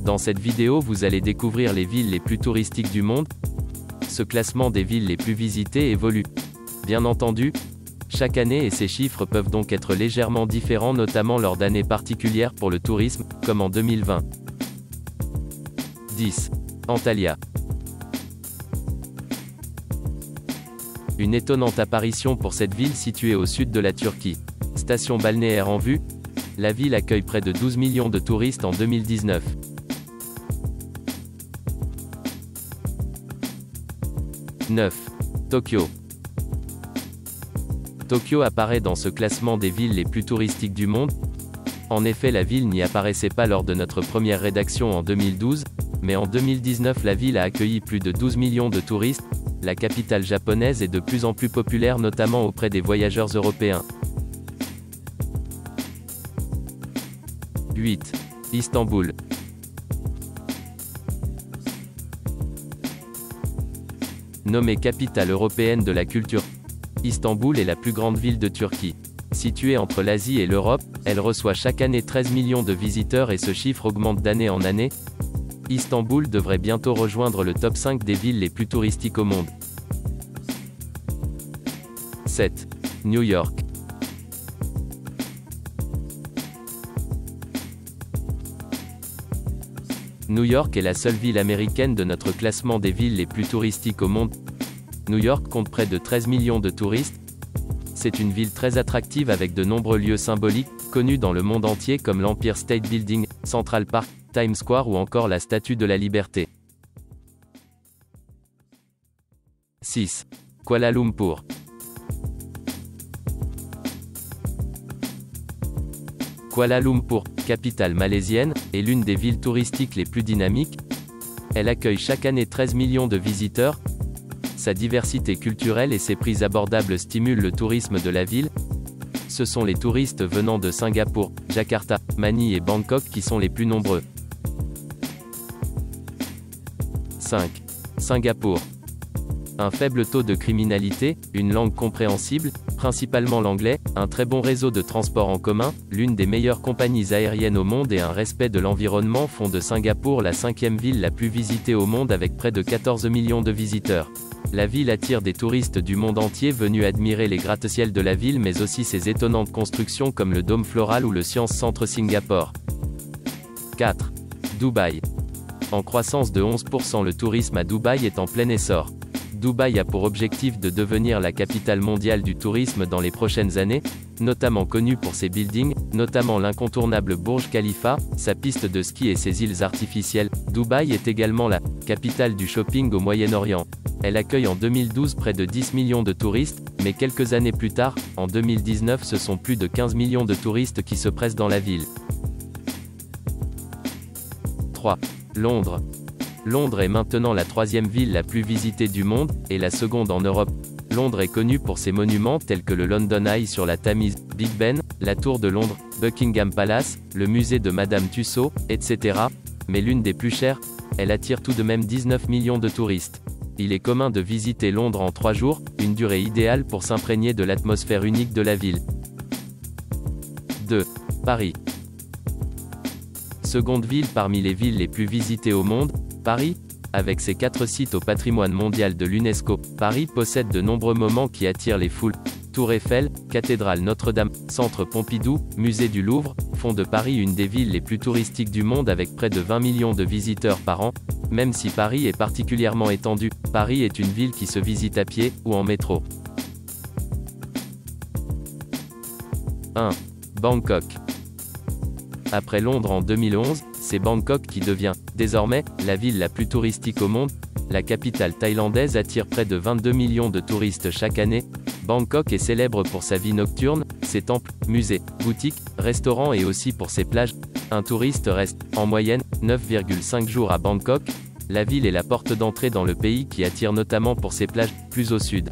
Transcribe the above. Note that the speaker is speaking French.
Dans cette vidéo vous allez découvrir les villes les plus touristiques du monde. Ce classement des villes les plus visitées évolue, bien entendu, chaque année et ces chiffres peuvent donc être légèrement différents notamment lors d'années particulières pour le tourisme, comme en 2020. 10. Antalya. Une étonnante apparition pour cette ville située au sud de la Turquie. Station balnéaire en vue, la ville accueille près de 12 millions de touristes en 2019. 9. Tokyo. Tokyo apparaît dans ce classement des villes les plus touristiques du monde. En effet, la ville n'y apparaissait pas lors de notre première rédaction en 2012, mais en 2019 la ville a accueilli plus de 12 millions de touristes. La capitale japonaise est de plus en plus populaire notamment auprès des voyageurs européens. 8. Istanbul. Nommée capitale européenne de la culture, Istanbul est la plus grande ville de Turquie. Située entre l'Asie et l'Europe, elle reçoit chaque année 13 millions de visiteurs et ce chiffre augmente d'année en année. Istanbul devrait bientôt rejoindre le top 5 des villes les plus touristiques au monde. 7. New York. New York est la seule ville américaine de notre classement des villes les plus touristiques au monde. New York compte près de 13 millions de touristes. C'est une ville très attractive avec de nombreux lieux symboliques, connus dans le monde entier comme l'Empire State Building, Central Park, Times Square ou encore la Statue de la Liberté. 6. Kuala Lumpur. Kuala Lumpur, capitale malaisienne, est l'une des villes touristiques les plus dynamiques. Elle accueille chaque année 13 millions de visiteurs. Sa diversité culturelle et ses prix abordables stimulent le tourisme de la ville. Ce sont les touristes venant de Singapour, Jakarta, Manille et Bangkok qui sont les plus nombreux. 5. Singapour. Un faible taux de criminalité, une langue compréhensible, principalement l'anglais, un très bon réseau de transport en commun, l'une des meilleures compagnies aériennes au monde et un respect de l'environnement font de Singapour la 5e ville la plus visitée au monde avec près de 14 millions de visiteurs. La ville attire des touristes du monde entier venus admirer les gratte-ciels de la ville mais aussi ses étonnantes constructions comme le dôme floral ou le Science Centre Singapour. 4. Dubaï. En croissance de 11%, le tourisme à Dubaï est en plein essor. Dubaï a pour objectif de devenir la capitale mondiale du tourisme dans les prochaines années, notamment connue pour ses buildings, notamment l'incontournable Burj Khalifa, sa piste de ski et ses îles artificielles. Dubaï est également la capitale du shopping au Moyen-Orient. Elle accueille en 2012 près de 10 millions de touristes, mais quelques années plus tard, en 2019 ce sont plus de 15 millions de touristes qui se pressent dans la ville. 3. Londres. Londres est maintenant la 3e ville la plus visitée du monde, et la seconde en Europe. Londres est connue pour ses monuments tels que le London Eye sur la Tamise, Big Ben, la Tour de Londres, Buckingham Palace, le musée de Madame Tussauds, etc. Mais l'une des plus chères, elle attire tout de même 19 millions de touristes. Il est commun de visiter Londres en 3 jours, une durée idéale pour s'imprégner de l'atmosphère unique de la ville. 2. Paris. Seconde ville parmi les villes les plus visitées au monde, Paris, avec ses 4 sites au patrimoine mondial de l'UNESCO, Paris possède de nombreux monuments qui attirent les foules. Tour Eiffel, cathédrale Notre-Dame, centre Pompidou, musée du Louvre, font de Paris une des villes les plus touristiques du monde avec près de 20 millions de visiteurs par an. Même si Paris est particulièrement étendu, Paris est une ville qui se visite à pied, ou en métro. 1. Bangkok. Après Londres en 2011, c'est Bangkok qui devient, désormais, la ville la plus touristique au monde. La capitale thaïlandaise attire près de 22 millions de touristes chaque année. Bangkok est célèbre pour sa vie nocturne, ses temples, musées, boutiques, restaurants et aussi pour ses plages. Un touriste reste, en moyenne, 9,5 jours à Bangkok. La ville est la porte d'entrée dans le pays qui attire notamment pour ses plages, plus au sud.